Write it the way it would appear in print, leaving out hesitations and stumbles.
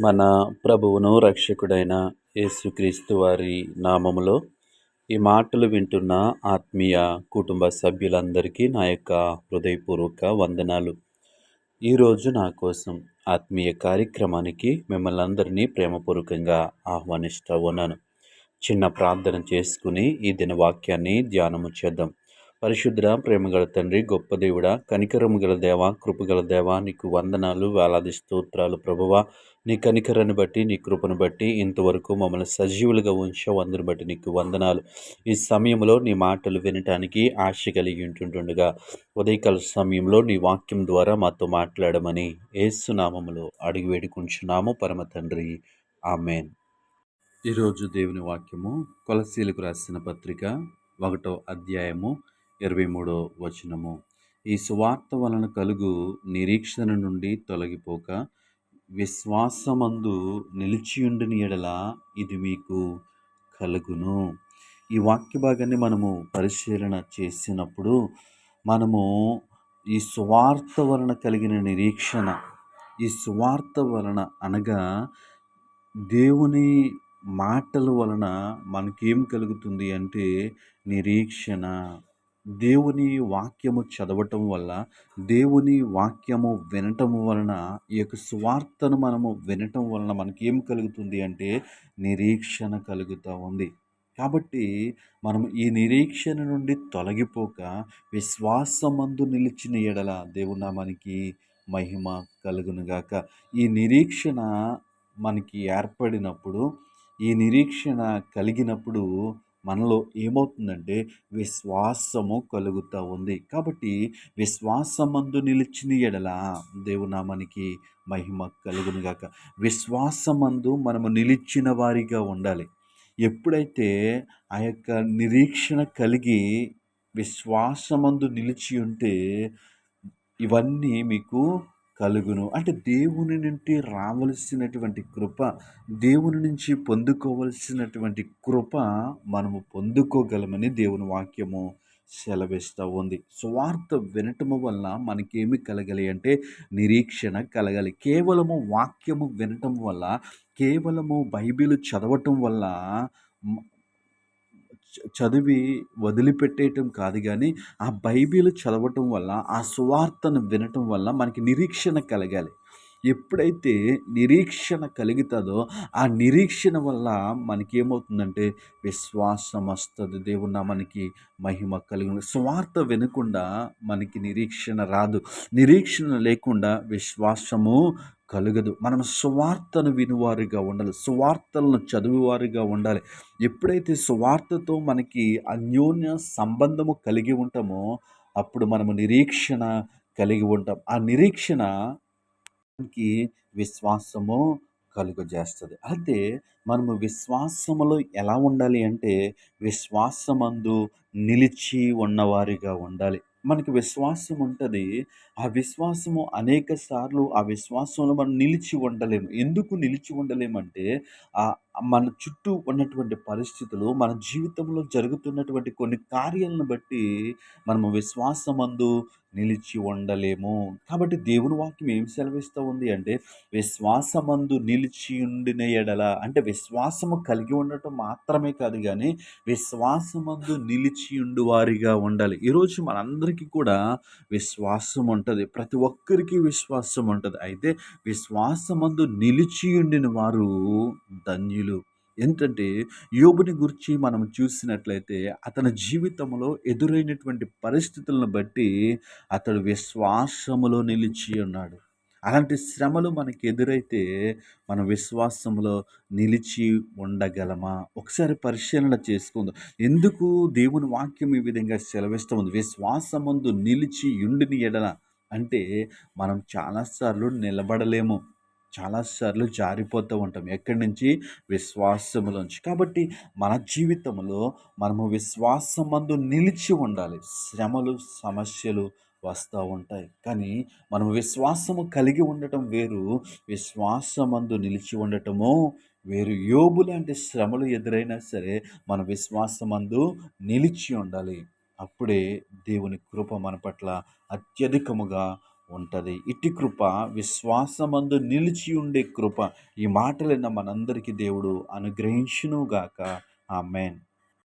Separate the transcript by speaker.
Speaker 1: మన ప్రభువును రక్షకుడైన యేసుక్రీస్తు వారి నామములో ఈ మాటలు వింటున్న ఆత్మీయ కుటుంబ సభ్యులందరికీ నా యొక్క హృదయపూర్వక వందనాలు. ఈరోజు నా కోసం ఆత్మీయ కార్యక్రమానికి మిమ్మల్ని అందరినీ ప్రేమపూర్వకంగా ఆహ్వానిస్తూ ఉన్నాను. చిన్న ప్రార్థన చేసుకుని ఈ దిన వాక్యాన్ని ధ్యానము చేద్దాం. పరిశుద్ధ ప్రేమగల తండ్రి, గొప్ప దేవుడా, కనికరము గల దేవ, కృపగల దేవ, నీకు వందనాలు, వేలాది స్తోత్రాలు ప్రభువా. నీ కనికరాన్ని బట్టి, నీ కృపను బట్టి ఇంతవరకు మమ్మల్ని సజీవులుగా ఉంచావు. అందుని బట్టి నీకు వందనాలు. ఈ సమయంలో నీ మాటలు వినటానికి ఆశ కలిగి ఉంటుండగా ఉదయకాల సమయంలో నీ వాక్యం ద్వారా మాతో మాట్లాడమని యేసు నామములో అడిగి వేడుకుంటున్నాము పరమ తండ్రి. ఆమేన్. ఈరోజు దేవుని వాక్యము కొలస్సీలకు రాసిన పత్రిక 1వ అధ్యాయము 23వ వచనము. ఈ సువార్త వలన కలుగు నిరీక్షణ నుండి తొలగిపోక విశ్వాసమందు నిలిచియుండిన యెడల ఇది మీకు కలుగును. ఈ వాక్య భాగాన్ని మనము పరిశీలన చేసినప్పుడు మనము ఈ సువార్త వలన కలిగిన నిరీక్షణ, ఈ సువార్త వలన అనగా దేవుని మాటల వలన మనకేం కలుగుతుంది అంటే నిరీక్షణ. దేవుని వాక్యము చదవటం వల్ల, దేవుని వాక్యము వినటం వలన, ఈ యొక్క సువార్తను మనము వినటం వలన మనకేం కలుగుతుంది అంటే నిరీక్షణ కలుగుతూ ఉంది. కాబట్టి మనం ఈ నిరీక్షణ నుండి తొలగిపోక విశ్వాసమందు నిలిచిన ఎడల దేవుని నామానికి మహిమ కలుగునుగాక. ఈ నిరీక్షణ మనకి ఏర్పడినప్పుడు, ఈ నిరీక్షణ కలిగినప్పుడు మనలో ఏమవుతుందంటే విశ్వాసము కలుగుతూ ఉంది. కాబట్టి విశ్వాసమందు నిలిచిన ఎడల దేవుని నామానికి మహిమ కలుగునుగాక. విశ్వాసమందు మనము నిలిచిన వారిగా ఉండాలి. ఎప్పుడైతే ఆ యొక్క నిరీక్షణ కలిగి విశ్వాసమందు నిలిచి ఉంటే ఇవన్నీ మీకు కలుగును. అంటే దేవుని నుండి రావలసినటువంటి కృప, దేవుని నుంచి పొందుకోవలసినటువంటి కృప మనము పొందుకోగలమని దేవుని వాక్యము సెలవిస్తూ ఉంది. సువార్త వినటము వల్ల మనకేమి కలగాలి అంటే నిరీక్షణ కలగాలి. కేవలము వాక్యము వినటం వల్ల, కేవలము బైబిల్ చదవటం వల్ల చదివి వదిలిపెట్టేయటం కాదు, కానీ ఆ బైబిల్ చదవటం వల్ల, ఆ సువార్తను వినటం వల్ల మనకి నిరీక్షణ కలగాలి. ఎప్పుడైతే నిరీక్షణ కలుగుతుందో ఆ నిరీక్షణ వల్ల మనకేమవుతుందంటే విశ్వాసం వస్తుంది. దేవుని నామానికి మహిమ కలుగును. సువార్త వినకుండా మనకి నిరీక్షణ రాదు. నిరీక్షణ లేకుండా విశ్వాసము కలుగదు. మనం సువార్తను వినువారిగా ఉండాలి. సువార్తలను చదివేవారిగా ఉండాలి. ఎప్పుడైతే సువార్తతో మనకి అన్యోన్య సంబంధము కలిగి ఉంటామో అప్పుడు మనము నిరీక్షణ కలిగి ఉంటాం. ఆ నిరీక్షణకి విశ్వాసము కలుగజేస్తుంది. అయితే మనము విశ్వాసములో ఎలా ఉండాలి అంటే విశ్వాసమందు నిలిచి ఉన్నవారిగా ఉండాలి. మనకి విశ్వాసం ఉంటుంది. ఆ విశ్వాసము అనేక సార్లు ఆ విశ్వాసంలో మనం నిలిచి ఉండలేము. ఎందుకు నిలిచి ఉండలేమంటే మన చుట్టూ ఉన్నటువంటి పరిస్థితులు, మన జీవితంలో జరుగుతున్నటువంటి కొన్ని కార్యాలను బట్టి మనము విశ్వాసమందు నిలిచి ఉండలేము. కాబట్టి దేవుని వాక్యం ఏం సెలవిస్తూ ఉంది అంటే విశ్వాసమందు నిలిచి ఉండిన ఎడల, అంటే విశ్వాసము కలిగి ఉండటం మాత్రమే కాదు, కానీ విశ్వాసమందు నిలిచి ఉండు వారిగా ఉండాలి. ఈరోజు మనందరికీ కూడా విశ్వాసం ఉంటుంది. ప్రతి ఒక్కరికి విశ్వాసం ఉంటుంది. అయితే విశ్వాసమందు నిలిచి ఉండిన వారు ధన్యులు. ఏంటంటే యోబుని గురించి మనం చూసినట్లయితే అతని జీవితంలో ఎదురైనటువంటి పరిస్థితులను బట్టి అతడు విశ్వాసములో నిలిచి ఉన్నాడు. అలాంటి శ్రమలు మనకి ఎదురైతే మన విశ్వాసంలో నిలిచి ఉండగలమా? ఒకసారి పరిశీలన చేసుకుందాం. ఎందుకు దేవుని వాక్యం ఈ విధంగా సెలవిస్తూ ఉంది? విశ్వాసమందు నిలిచి ఉండిన ఎడల అంటే మనం చాలాసార్లు నిలబడలేము. చాలాసార్లు జారిపోతూ ఉంటాం. ఎక్కడి నుంచి? విశ్వాసములోంచి. కాబట్టి మన జీవితంలో మనము విశ్వాసమందు నిలిచి ఉండాలి. శ్రమలు, సమస్యలు వస్తూ ఉంటాయి, కానీ మనం విశ్వాసము కలిగి ఉండటం వేరు, విశ్వాసమందు నిలిచి ఉండటము వేరు. యోబు లాంటి శ్రమలు ఎదురైనా సరే మన విశ్వాసమందు నిలిచి ఉండాలి. అప్పుడే దేవుని కృప మన పట్ల అత్యధికముగా ఉంటది. ఇట్టి కృప విశ్వాసమందు నిలిచి ఉండే కృప ఈ మాటలిన్న మనందరికీ దేవుడు అనుగ్రహించును గాక. ఆమేన్.